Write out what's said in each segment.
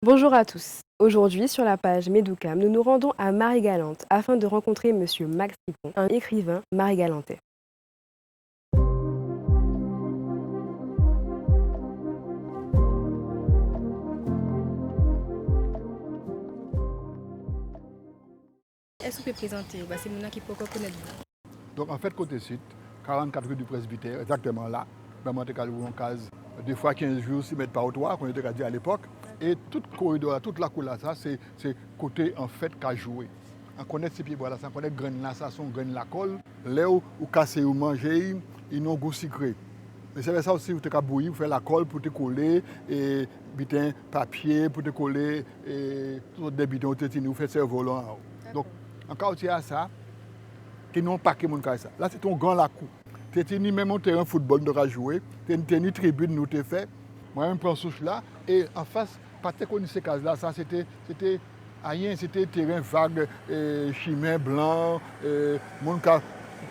Bonjour à tous. Aujourd'hui, sur la page Medoucam, nous nous rendons à Marie-Galante afin de rencontrer Monsieur Max Tripon, un écrivain marie-galantais. Est-ce que vous pouvez présenter? C'est Mouna qui peut connaître vous. Donc en fait, côté site, 44 rue du Presbytère, exactement là, ben, moi, j'ai ouvert une case. Des fois 15 jours, 6 mètres par trottoir, qu'on était dit à l'époque. Et tout le corridor, toute la cour là, ça, c'est côté en fait qu'a joué. On connaît ces pieds là, on connaît graines là, ça sont graines la colle. Là où casser ou manger, ils n'ont goût sucré. Mais c'est ça aussi, vous te bouillir, vous faites la colle pour te coller, et bitin papier pour te coller, et tout des bidons, vous faites ce volant. Donc, en quartier à ça, qui n'ont pas que mon cas ça. Là, c'est ton grand la cour. C'était ni même un terrain football de jouer, c'était ni tribune nous te fait. Moi, je prends souche là, et en face, pas de connaître ces cases là, ça c'était rien, c'était terrain vague, chimère blanc, mon cas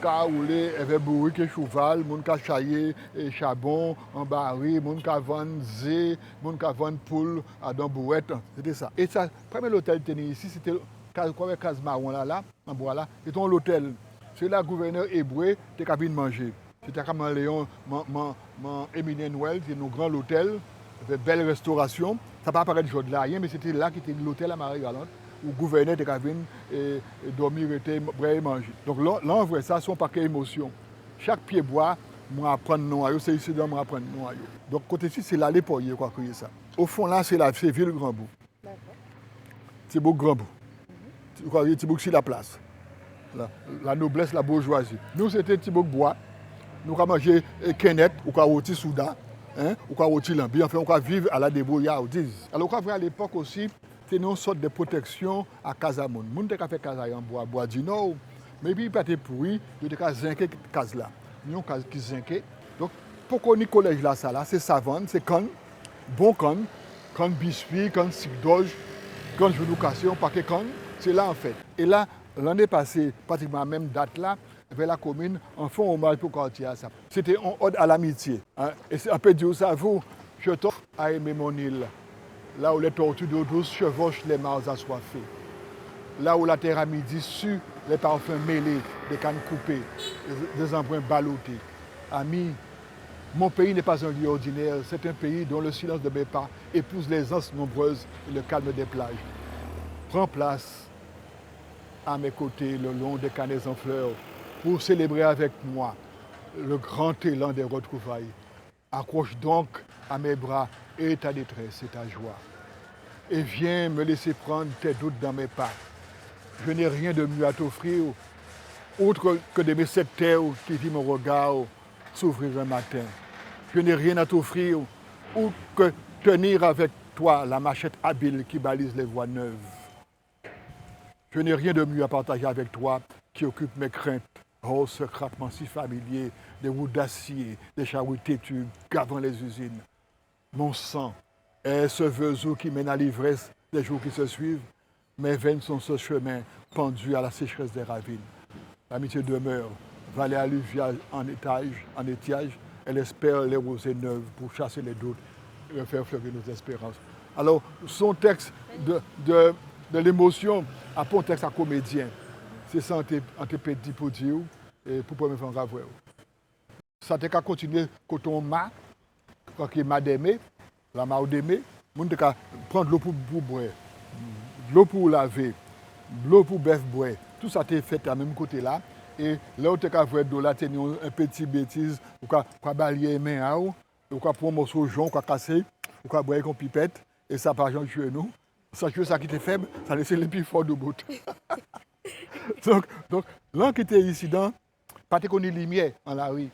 roulé, avait bourré que cheval, mon cas chaillé, charbon, en baril, mon cas vendre zé, mon cas vendre poule à dans bouette, c'était ça. Et ça, premier hôtel tenait ici, c'était quoi case marron là, en bois là, c'était l'hôtel. C'est là le gouverneur hébreu qui a pu manger. C'était comme Léon, Émile Noël, c'est nos grand hôtel, avec belle restauration. Ça ne va pas apparaître jour de là, mais c'était là qui était l'hôtel à Marie-Galante, où le gouverneur était venu dormir et manger. Donc là, en vrai, ça, c'est un paquet d'émotions. Chaque pied bois, moi apprendre nom, c'est ici moi apprendre nom. Donc côté ici, c'est l'aller pour y quoi créer ça. Au fond là, c'est la ville Grand-Bout. C'est beau Grand-Bout. Vous voyez, c'est beau la place. La noblesse, la bourgeoisie. Nous, c'était Thibaut Bois. Nous avons mangé Kenneth, ou quoi rôti Souda, ou quoi rôti Lambi. Enfin, on va vivre à la débrouillardise. Alors, à l'époque aussi, c'était une sorte de protection à Casamon. Les gens qui fait Casaï en bois du Nord, mais puis, il pas pourri, il y a des zinqués case là. Nous, case qui zinqués. Donc, pour qu'on ait collège là, ça là, c'est savane, c'est canne, bon canne biscuit, canne sigdoge, canne jouloucation, paquet canne, c'est là en fait. Et là, l'année passée, pratiquement à la même date là, vers la commune, en font hommage pour quartier à ça. C'était en ode à l'amitié. Hein. Et c'est un peu dire ça, vous, je t'offre à aimer mon île. Là où les tortues d'eau douce chevauchent les mares assoiffées. Là où la terre à midi sue les parfums mêlés, des cannes coupées, des embruns ballottés. Amis, mon pays n'est pas un lieu ordinaire, c'est un pays dont le silence de mes pas épouse les anses nombreuses et le calme des plages. Prends place à mes côtés le long des canets en fleurs pour célébrer avec moi le grand élan des retrouvailles. Accroche donc à mes bras et ta détresse et ta joie. Et viens me laisser prendre tes doutes dans mes pas. Je n'ai rien de mieux à t'offrir, autre que de mes cette terre qui vit mon regard s'ouvrir un matin. Je n'ai rien à t'offrir, ou que tenir avec toi la machette habile qui balise les voies neuves. Je n'ai rien de mieux à partager avec toi qui occupe mes craintes. Oh, ce craquement si familier des roues d'acier, des charrues têtues gavant les usines. Mon sang est ce veseau qui mène à l'ivresse des jours qui se suivent. Mes veines sont ce chemin pendu à la sécheresse des ravines. L'amitié demeure, vallée alluviale en étiage, elle espère les rosées neuves pour chasser les doutes et faire fleurir nos espérances. Alors, son texte de l'émotion, après un texte à comédien, c'est ça, on te petit pour dire, et pour pouvoir me faire un ça te continuer quand on m'a, quand il m'a aimé, la m'a aimé, on te prendre de l'eau pour boire, de l'eau pour laver, de l'eau pour bœuf boire. Tout ça t'est fait à même côté là. Et là où tu as vu de l'eau, tu as un petit bêtise, ou quoi balayer les mains, ou quoi prendre un morceau de jaune, quoi casser, ou quoi boire avec une pipette, et ça par exemple tuer nous. Ça tue ça qui était faible, ça laissait les plus forts de bout. donc là qui était ici, pas de connaître lumière en la rue.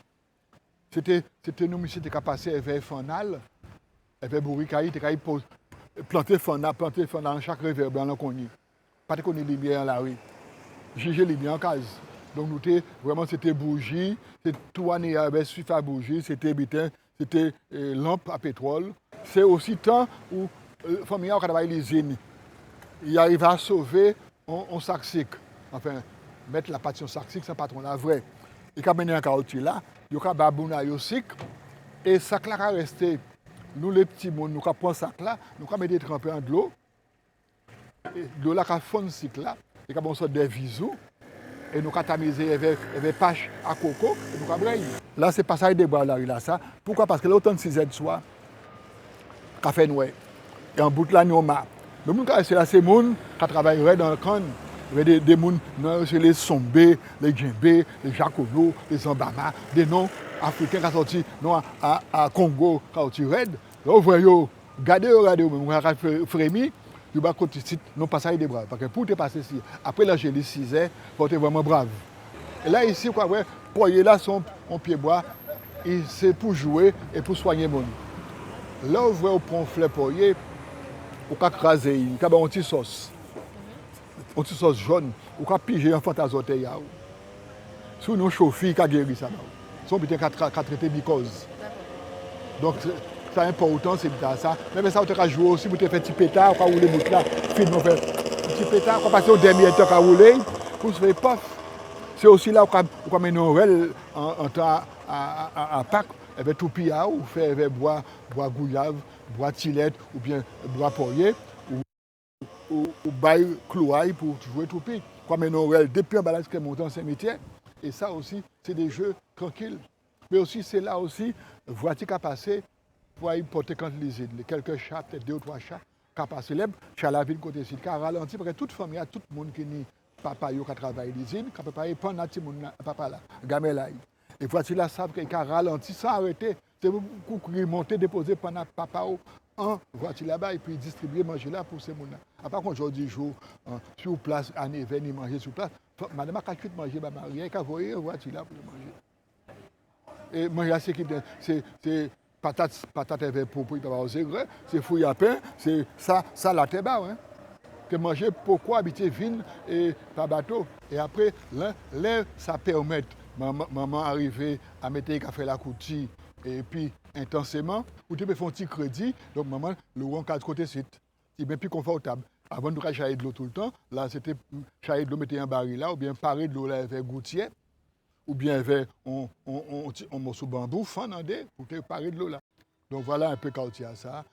C'était nous, monsieur, qui passé vers Fanal, vers Bourricaï, qui planter Fanal dans chaque rivière blanc qu'on y. Pas de connaître lumière en la rue. Juger lumière en case. Donc nous vraiment c'était bougie, c'était tout année avec suite à bougie, c'était bitin, c'était lampe à pétrole. C'est aussi temps où famille a travaillé l'usine. Il arrive à sauver un sac sec. Enfin, mettre la pâte sur sac sec, c'est pas trop la vraie. Il a mené un quartier là, il a babouna yo sec et ça là a resté nous les petits monde, nous prenons un sac là, nous mettons trempé en de l'eau. Et de l'eau là, qui fond cycle là, et qui a une sorte de visou. Et nous avons tamisé avec pâche à coco, et nous avons braillé. Là, c'est passage des bois là, ça. Pourquoi? Parce que l'autant de 6 soir, café noir. Et en bout de la nuit, le monde qui là, c'est les gens qui travaillent dans le camp. Il y a des gens, c'est les Sombé, les Djembé, les Jacono, les Zambama, des noms africains qui sont sortis à Congo, qui sont sortis raide. Là, vous voyez, regardez, vous avez frémi. Tu vas continuer, non pas ça, il est brave. Parce que pour te passer ici, après la gelée 6 heures, tu es vraiment brave. Et là, ici, quoi, ouais, poyer là, son pied bois, c'est pour jouer et pour soigner le monde. Là, vous voyez, on prend un fleur poyer, on peut craser, on peut une petite sauce. Une petite sauce jaune, on peut piger un fantasote. Si on chauffe, on peut guérir ça. On peut traiter mycose. Donc, c'est important, c'est ça. Mais ça, on peut jouer aussi, vous faire un petit pétard, on peut rouler le là, on fait un petit pétard, on peut passer au dernier temps à rouler, pour se faire paf. C'est aussi là où on peut mettre Noël en temps à Pâques, avec tout pia, ou faire bois gouillave, bois tilette, ou bien bois poirier, ou bail clouaille pour jouer tout pis. Comme Noël, depuis un balade qui est monté en Saint-Métier, et ça aussi, c'est des jeux tranquilles. Mais aussi, c'est là aussi, voiture qui a passé, pour aller porter contre les îles. Quelques chats, peut-être 2 ou 3 chats, qui ont passé l'herbe, chat la ville côté sud, qui a ralenti, parce que toute famille, tout le monde qui est papa qui travaille les îles, qui peut pas prendre un petit monde, papa là, gamela. Et voici là, savent qu'il a ralenti sans arrêter. C'est pour monter, déposer pendant papa en voiture là-bas et puis distribuer, manger là pour ces gens-là. À part qu'aujourd'hui, jour, sur place, en événement, manger sur place, madame a qu'à manger, ma mari, elle a envoyé une voiture là pour manger. Et manger, c'est patate avec pour c'est fouille à pain, c'est ça la teba, hein. Que manger pourquoi habiter vin et par bateau. Et après, là, ça permet maman arriver à mettre le café la couture et puis intensément, ou tu peux faire un petit crédit, donc maman, le rond 4 côté site, c'est bien plus confortable. Avant de chailler de l'eau tout le temps, là c'était chailler de l'eau, mettre un baril là, ou bien parer de l'eau là avec gouttière. Ou bien avec un morceau de bambou, fanandé, pour te parer de l'eau là. Donc voilà un peu quand il y a ça.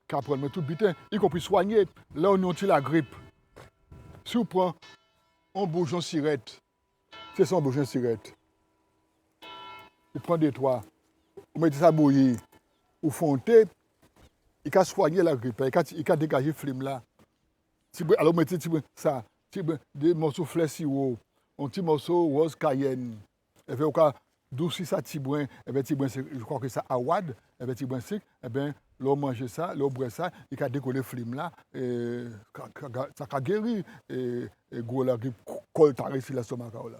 Qu'après, mais tout bitin, y compris soigner. Là, on a la grippe. Si on prend un bourgeon sirette, c'est ça un bourgeon sirette. On prend des toits, on met ça bouillir, ou fonter, il peut soigner la grippe, il peut dégager le film là. Alors, on met ça, des morceaux fleurs sirop. Un petit morceau rose cayenne. Et puis, on a douci ça, tibouin. Et bien, tibouin, je crois que c'est awad. Et bien, tibouin, c'est, et bien, l'on mange ça, l'on boit ça, il a décollé le film là. Et ça a guéri. Et gros, la grippe, colle taré sur l'estomac là.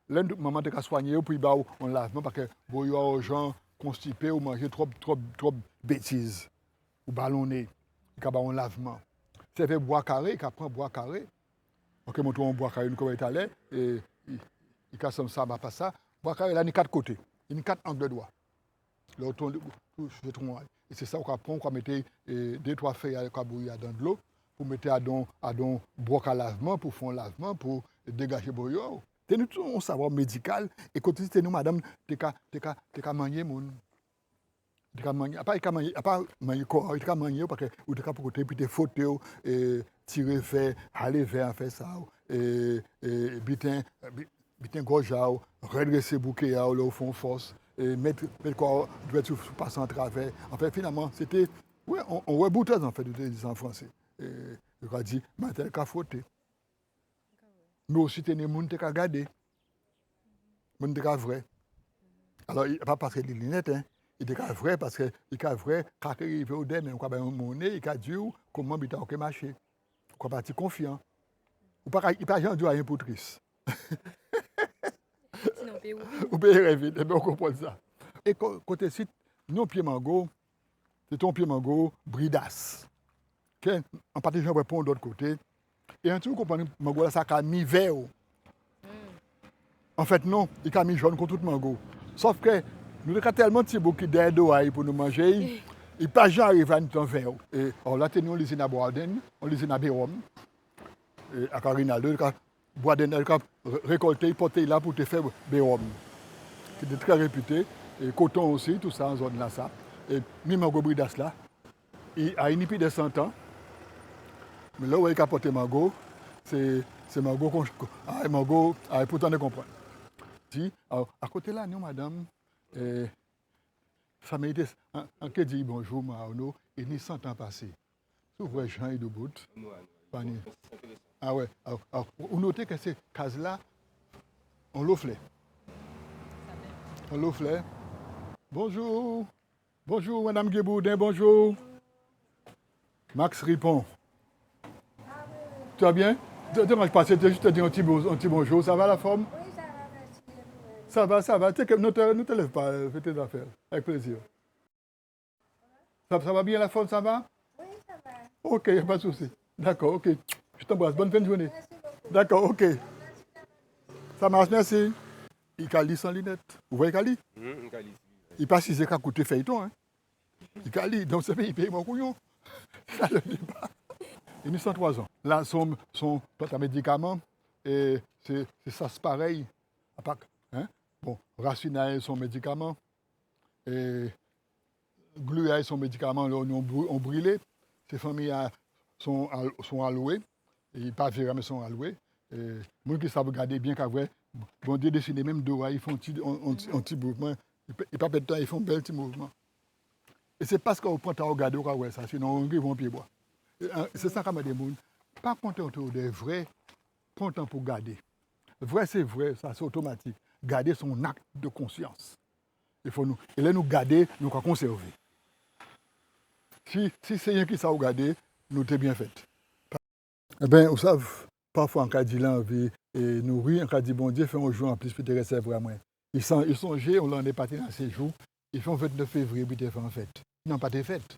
L'un de maman te soigner, puis on lave, parce que vous y a aux gens constipés ou manger trop bêtises. Ou ballonner. Il y a un lavement. C'est fait bois carré, il prend bois carré. Ok, mon tour, on boit carré, nous aller et il casse ça, ma pas ça. Bois carré, là, il y a 4 côtés. Il y a 4 angles de doigts. Là, on tourne, et c'est ça qu'on prend, on mettre 2-3 feuilles à bouillir dans de l'eau, pour mettre à don bois à lavement, pour faire un lavement, pour dégager le bouillon. C'est nous un savoir médical, et quand c'est nous, madame, tu as mangé mon. Tu as mangé, à part manger corps, tu as mangé, parce que tu as côté, puis tu as photos, tirer vers, aller vers, faire ça, et bitin gorgeau, redresser bouquet, là, au fond, force, et mettre quoi, doit passer en travers. En fait, finalement, c'était, ouais, on rebouteuse, en fait, de en français. Je vais dire, mais tel qu'à fauter. Mais aussi, tu as des gens qui ont regardé. Les gens qui ont vrai. Alors, pas parce que les lunettes, hein. Il est vrai parce que il est vrai quand il arrive au dernier, on a un monnaie, il a dit comment il a marché. On a parti confiant. Il pas jamais dit rien pour triste. Sinon, on peut On peut rêver, on comprend ça. Et côté site, nos pieds mango, c'est ton pied mango bridas. En partie, on répond de l'autre côté. Et un truc, vous comprenez, mango là, ça a mis vert. En fait, non, il a mis jaune contre tout mango. Sauf que nous avons tellement de petits bouquets d'air pour nous manger, il n'y a pas jamais arrivé à nous vert. Et là, nous lisons à Boaden, on lisons à Bérom, à Carinaldo, Boaden, récolter, porter là pour te faire Bérom, qui est très réputé. Et coton aussi, tout ça en zone là, ça. Et Mimango Bridas là, il a une plus de 100 ans. Mais là où il a capoté Mango, c'est Mango Mango, pourtant de comprendre. Si, alors, à côté là, nous, madame, ça m'a été, en qui dit bonjour, Maono, et ni 100 ans passés. Souvent, Jean et debout. Ah ouais, alors, vous notez que ces cases-là, on l'offre. On l'offre. Bonjour. Bonjour, madame Guéboudin, bonjour. Max répond. Tu vas bien? Tu ne pas, c'était juste te dire un petit bonjour. Ça va la forme? Oui, ça va, merci. Ça va. Ne te lève pas, fais tes affaires. Avec plaisir. Ça va bien la forme, ça va? Oui, ça va. Ok, il n'y a pas de souci. D'accord, ok. Je t'embrasse. Bonne fin de journée. Merci beaucoup. D'accord, ok. Ça marche, merci. Il Cali sans lunettes. Vous voyez Cali? Il passe si c'est qu'à coûter feuilleton. Hein. Il Cali, donc c'est il paye mon couillon. Ça le dit pas. Il a 103 ans. Là, son médicament, et c'est ça, c'est pareil. Hein? Bon, Racinae, son médicament, et Gluae, son médicament, là, on brûlé. Ces familles sont allouées. Et pas virés, mais sont allouées. Les gens qui savent regarder bien qu'après, bon Dieu dessine même deux, ils font un petit mouvement. Et pas de temps, ils font un bel petit mouvement. Et c'est parce qu'on prend à regarder ça, sinon on vont pied bois. C'est ça qu'on m'a dit, pas content des vrais, content pour garder. Vrai, c'est vrai, ça c'est automatique. Garder son acte de conscience. Il faut nous, et là nous garder, nous conserver. Si c'est rien qui ça regarder, nous t'es bien fait. Eh bien, vous savez, parfois en cas de l'envie et nous rire, en cas de bon Dieu, fait un jour en plus, puis te rester vraiment. Ils songeaient, on l'en est parti dans ces jours, ils font 29 février, puis ils font en fête. Ils n'ont pas de fête.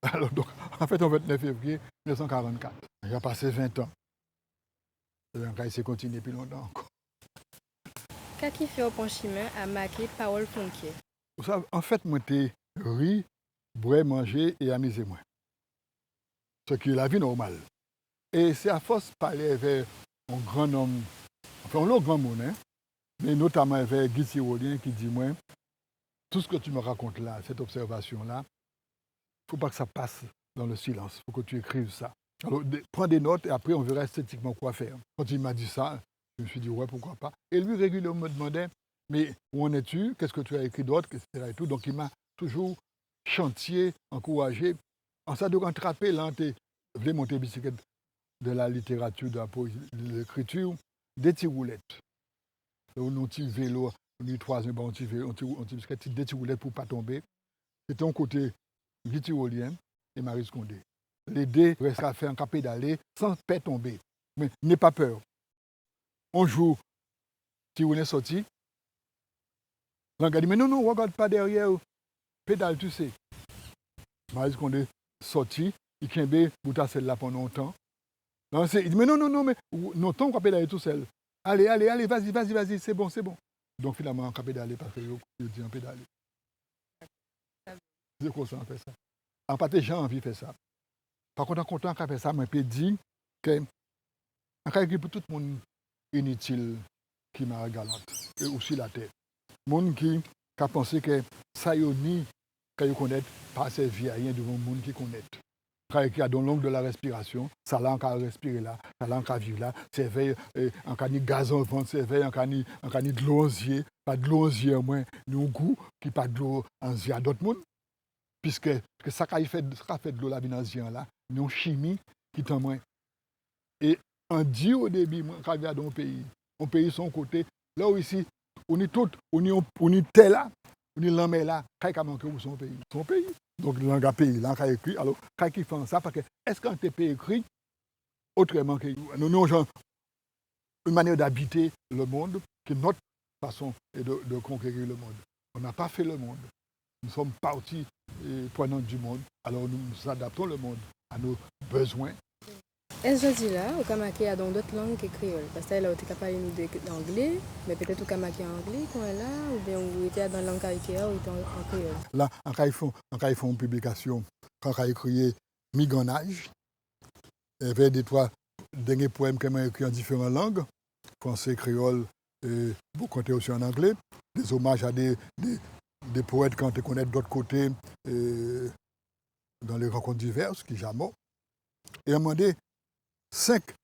Alors, donc, en fait, on 29 février 1944. Il a passé 20 ans. Il s'est continué depuis longtemps encore. Qu'est-ce qui fait au bon chemin à marquer parole Fonquier? Vous savez, en fait, moi, j'ai ri, boire, manger et amuser moi. Ce qui est la vie normale. Et c'est à force de parler avec un grand homme, enfin, un autre grand monde, hein, mais notamment avec Guy Tyrolien qui dit, moi, tout ce que tu me racontes là, cette observation-là, il ne faut pas que ça passe dans le silence. Il faut que tu écrives ça. Alors, prends des notes et après, on verra esthétiquement quoi faire. Quand il m'a dit ça, je me suis dit, ouais, pourquoi pas. Et lui, régulièrement, me demandait, mais où en es-tu? Qu'est-ce que tu as écrit d'autre? Etc. Et tout. Donc, il m'a toujours chantier, encouragé. En ça, de rattraper, là, tu voulais monter bicyclette de la littérature, de la poésie, de l'écriture, des petits roulettes. Un petit vélo, on dit 3 ans, on petit bicyclette, des petits roulettes pour ne pas tomber. C'était un côté Guy Tyrolien et Marie Scondé. Les deux restent à faire un pédaler sans peur tomber. Mais n'aie pas peur. Un jour, Tyrolien sorti. L'on dit, mais non, regarde pas derrière. Pédale, tu sais. Marie Scondé sorti, il kembe bouta celle-là pendant longtemps. Non, il dit, mais non, mais non, on va pédaler tout seul. Allez, vas-y, c'est bon. Donc finalement, on va pédaler parce que je dis on pédale. C'est comme ça, on fait ça. En fait, j'ai envie de faire ça. Par contre, en content qu'on fait ça, je peux dire que c'est pour tout le monde inutile qui m'a galante, et aussi la terre. Le monde qui a pensé que ça y est ni quand ils connaissent, pas servir à rien devant le monde qui connaît. Qui a dans l'angle de la respiration, ça là, on peut respirer là, ça là, on peut vivre là, c'est veille, on peut ni gaz en vent, c'est veille, on peut ni de l'eau en zier, pas de l'eau en zier au moins, nous goût, qui pas de l'eau en zier à d'autres mondes. Puisque ça fait de l'eau la vie dans zier là, nous chimie qui t'en moins. Et on dit au début, quand il y a dans un pays son côté, là où ici, on est tout, on est tel là, on est l'homme là, quand il a manqué où son pays. Son pays. Donc, dans le pays, là, on a écrit. Alors, quand ils font ça, parce que est-ce qu'on peut écrit autrement que nous avons une manière d'habiter le monde qui est notre façon de conquérir le monde. On n'a pas fait le monde. Nous sommes partis prenants du monde. Alors, nous adaptons le monde à nos besoins. Est-ce que je dis là, au Kamaki, dans d'autres langues que créole? Parce que là, on est capable d'anglais, mais peut-être au Kamaki en anglais, quand est là, ou bien on était dans la langue haïtienne ou en créole. Là, quand ils font une publication, quand ils écrit Miganage, il y avait des derniers poèmes qu'ils ont écrits en différentes langues, français, créole, et beaucoup aussi en anglais, des hommages à des des poètes quand on connaît d'autres côtés dans les rencontres diverses, qui jamais. Et à un moment donné, 5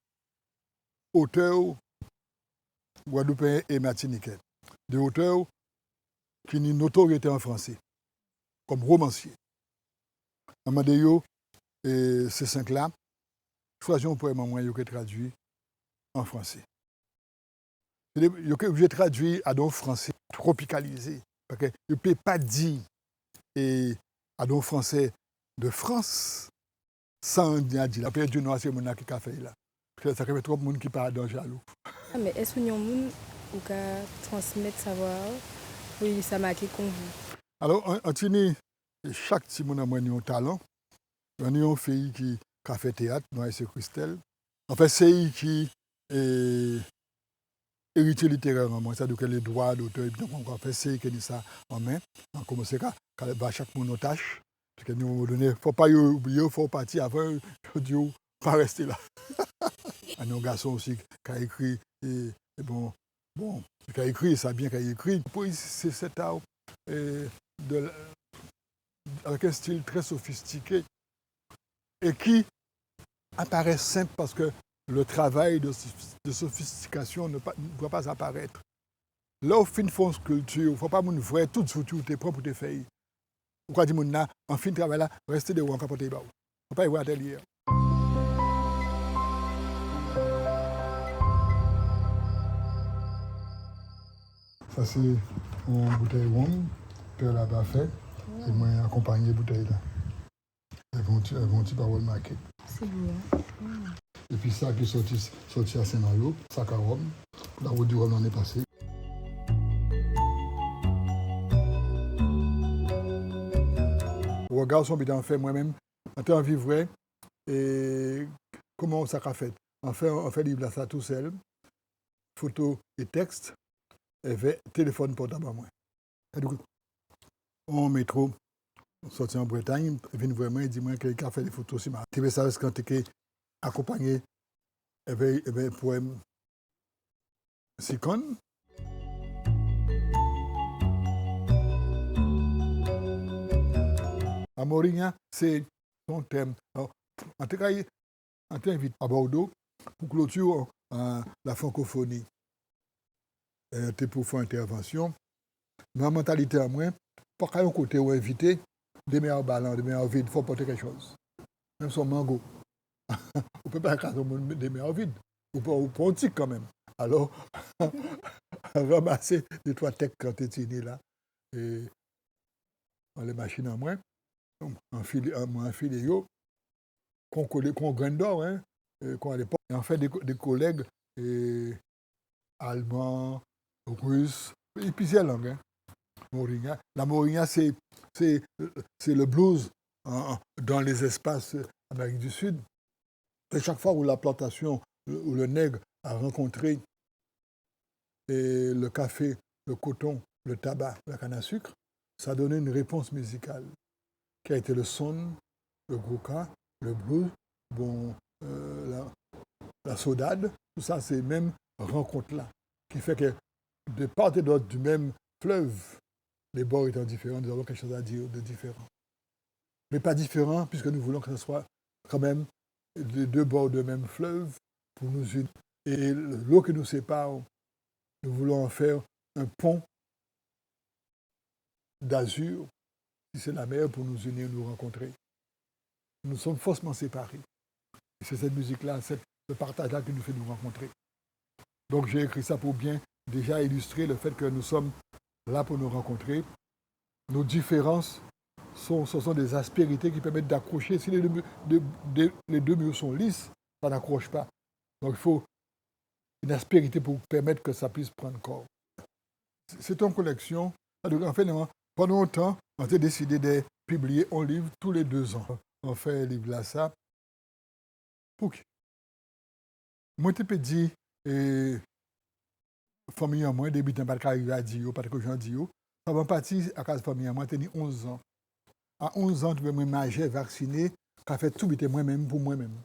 auteurs guadeloupéens et martiniquais, des auteurs qui ont une notoriété en français, comme romanciers. À un moment donné, ces 5-là, choisissent un poème en moyen qui est traduit en français. J'ai traduit à don français tropicalisé, parce que je ne peux pas dire à don français de France sans dire. La paix du noir, c'est mon qui a fait là. Parce que ça fait trop de monde qui parle dans jaloux. Ah, mais est-ce que vous avez ou qu'à transmettre savoir oui ça m'a marqué comme vous? Alors, en Tini, chaque petit monde a un talent. On a une fille qui a fait théâtre, moi c'est Christelle. En fait, c'est elle qui est héritier littéraire en moi, c'est-à-dire que les droits d'auteur, on a fait c'est elle qui dit ça en main. On commence à chaque monde nos tâches. Parce qu'à un moment donné, il ne faut pas oublier, il faut partir avant, Dieu, pas rester là. Un autre garçon aussi qui a écrit, et bon, qui a écrit, ça bien qu'il a écrit. C'est cet art avec un style très sophistiqué et qui apparaît simple parce que le travail de sophistication ne doit pas apparaître. Là, au fin de fond sculpture, il ne faut pas me voir tout de suite où tu es propre pour te faire. Pourquoi dire que en fin de travail là, rester de où capoter bas. Il ne faut pas y voir atelier. Ça c'est une bouteille ronde, Père là-bas fait, et moi accompagné bouteille là. Elles vont par le market. C'est bon. Et puis ça qui est sorti à Saint-Malo, sac à rhum. La route du rhum l'année passée. Regarde son bidon fait moi-même, en temps vivre et comment ça a fait. On fait livre ça tout seul, photo et texte, et téléphone portable à moi. Et du coup, on métro, sorti en Bretagne, il vient vraiment et dit moi qu'il a fait des photos aussi. Tu veux savoir quand tu es accompagné, un poème Sikon. Amorinha, c'est son thème. Alors, en tout cas, on t'invite à Bordeaux pour clôturer la francophonie. Tu pour faire intervention. Ma mentalité à moi, pas qu'à un côté où inviter, des meilleurs ballons, des meilleurs vides, il faut porter quelque chose. Même son mango. On ne peut pas casser des meilleurs vides. Ou pas un tic quand même. Alors, ramasser les 3 techs quand tu es né là. Et on les machines à moi. Un filet, qu'on graine d'or, hein, qu'on à l'époque. Et en fait, des collègues allemands, russes, et puis c'est la langue. Hein. Moringa. La Moringa, c'est le blues dans les espaces d'Amérique du Sud. Et chaque fois où la plantation, où le nègre a rencontré le café, le coton, le tabac, la canne à sucre, ça a donné une réponse musicale qui a été le son, le grouka, le blues, la saudade, tout ça, c'est même rencontre-là, qui fait que de part et d'autre du même fleuve, les bords étant différents, nous avons quelque chose à dire de différent. Mais pas différent, puisque nous voulons que ce soit quand même les 2 bords du même fleuve pour nous unir. Et l'eau qui nous sépare, nous voulons en faire un pont d'azur, si c'est la mer, pour nous unir, nous rencontrer. Nous sommes faussement séparés. Et c'est cette musique-là, ce partage-là qui nous fait nous rencontrer. Donc j'ai écrit ça pour bien déjà illustrer le fait que nous sommes là pour nous rencontrer. Nos différences ce sont des aspérités qui permettent d'accrocher. Si les 2 murs sont lisses, ça n'accroche pas. Donc il faut une aspérité pour permettre que ça puisse prendre corps. C'est une collection. En fait, pendant longtemps, on a décidé de publier un livre tous les 2 ans. On fait un livre là, ça. Pour qui? Moi, je peux dire, famille en moi, débutant par arriver à Dio, parce que j'en dis, ça va partir à la famille en moi, j'ai 11 ans. À 11 ans, je vais me majeur, vacciné, qui fait tout moi-même pour moi-même.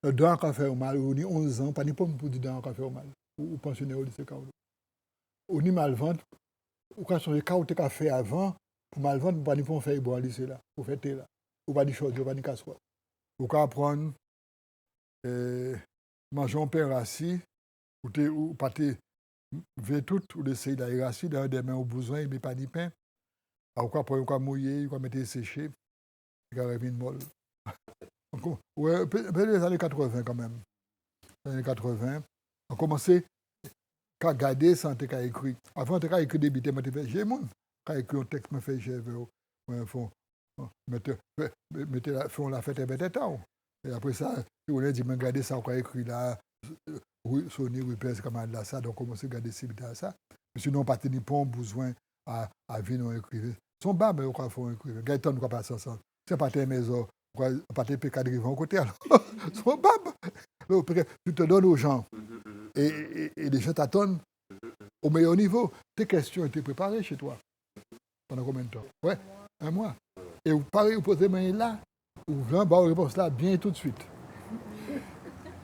Le dent qui fait mal, on a 11 ans, pas n'importe pour dire dent qui fait mal, ou pensionnaire au lycée Kaolo. On a mal ventre, ou quand on a fait avant, Pour mal vendre, pas ni pour faire boire lycée là, pour faire thé là. Ou pas ni chose, ou pas ni casserole. Ou qu'à prendre, manger un pain rassis, ou pâté, tout, ou laisser d'aller rassis, dans des mains au besoin, mais pas ni pain. Alors, quoi mouiller, quoi mettre sécher, quoi revenir molle. Ouais, peut-être les années 80 quand même. Les années 80, on commençait à garder sans te écrire. Avant, on écrit des bêtises, mais fait j'ai mon. Quand écrit un texte, me fait j'ai font la fête et bête temps. Et après ça, on a dit, mais regardez ça, on a écrit là, Sony, Rupert, c'est comme là, ça, donc on commence à garder ces bêtises ça. Mais sinon, pas tenir pas besoin à venir écrire. Son bas, mais on va faire écrire. Gaëtan, on va passer ça. C'est pas tes maisons, on va pas tes pécades de vivre côté. Son bab. Tu te donnes aux gens. Et les gens t'attendent au meilleur niveau. Tes questions étaient préparées chez toi. Pendant combien de temps? Ouais, un mois. Et vous parlez, vous posez main là, vous venez, bah, réponse là, bien tout de suite.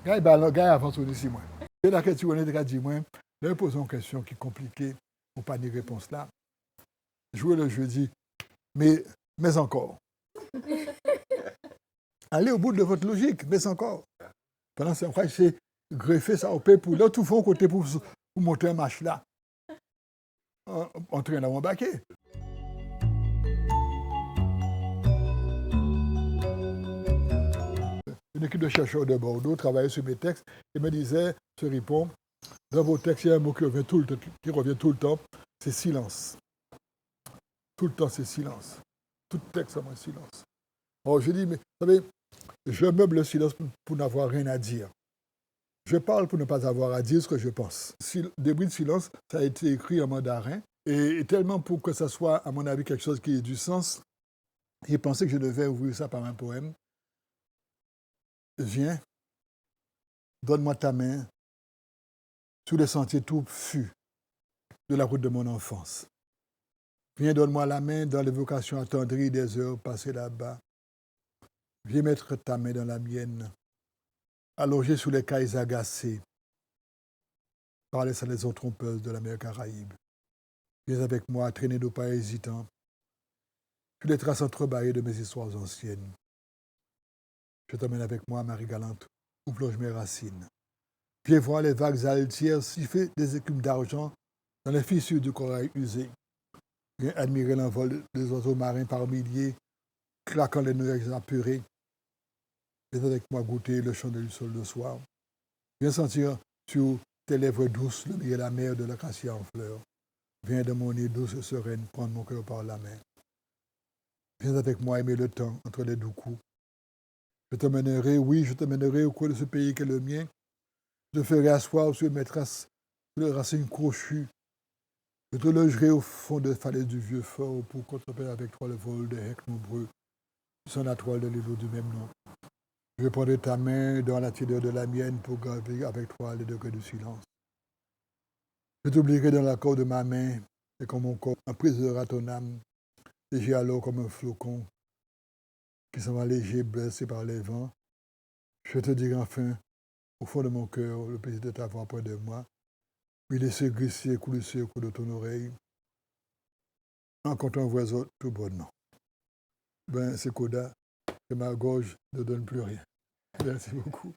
Gars, avance au-dessus, moi. Et la question, on est dit, moi, là, posons une question qui est compliquée, ou pas de réponse là. Jouer le jeudi, mais encore. Allez au bout de votre logique, mais encore. Pendant ce temps, c'est greffer ça au paix pour là, tout fond côté pour monter un match là. On traîne dans mon baquet. Une équipe de chercheurs de Bordeaux travaillait sur mes textes et me disait, se répond, dans vos textes, il y a un mot qui revient tout le temps, c'est silence. Tout le temps, c'est silence. Tout texte, c'est un silence. Alors, je dis, mais vous savez, je meuble le silence pour n'avoir rien à dire. Je parle pour ne pas avoir à dire ce que je pense. Débris de silence, ça a été écrit en mandarin. Et tellement pour que ça soit, à mon avis, quelque chose qui ait du sens, j'ai pensé que je devais ouvrir ça par un poème. Viens, donne-moi ta main sur les sentiers touffus de la route de mon enfance. Viens, donne-moi la main dans l'évocation attendrie des heures passées là-bas. Viens mettre ta main dans la mienne, allongée sous les cailles agacées par les salaisons trompeuses de la mer Caraïbe. Viens avec moi, traîner nos pas hésitants, sur les traces entrebâillées de mes histoires anciennes. Je t'emmène avec moi, Marie Galante, où plongent mes racines. Viens voir les vagues altières siffler des écumes d'argent dans les fissures du corail usé. Viens admirer l'envol des oiseaux marins par milliers, claquant les nuages apurés. Viens avec moi goûter le chant du sol le soir. Viens sentir sur tes lèvres douces le miel amer de l'acacia en fleurs. Viens de mon nez douce et sereine prendre mon cœur par la main. Viens avec moi aimer le temps entre les doux coups. Je te mènerai, oui, je te mènerai au coin de ce pays qu'est le mien. Je te ferai asseoir sur mes traces, sur les racines crochues. Je te logerai au fond des falaises du vieux fort pour contempler avec toi le vol des hecs nombreux sur la toile de l'îlot du même nom. Je prendrai ta main dans la tiédeur de la mienne pour graver avec toi les degrés du silence. Je t'oublierai dans l'accord de ma main et comme mon corps emprisonnera ton âme, léger alors comme un flocon qui s'en va léger, blessé par les vents. Je te dirai enfin, au fond de mon cœur, le plaisir de t'avoir près de moi, puis laisser glisser et couler au cou de ton oreille, en comptant un oiseau tout bonnement. Ben, c'est Koda, que ma gorge ne donne plus rien. Merci beaucoup.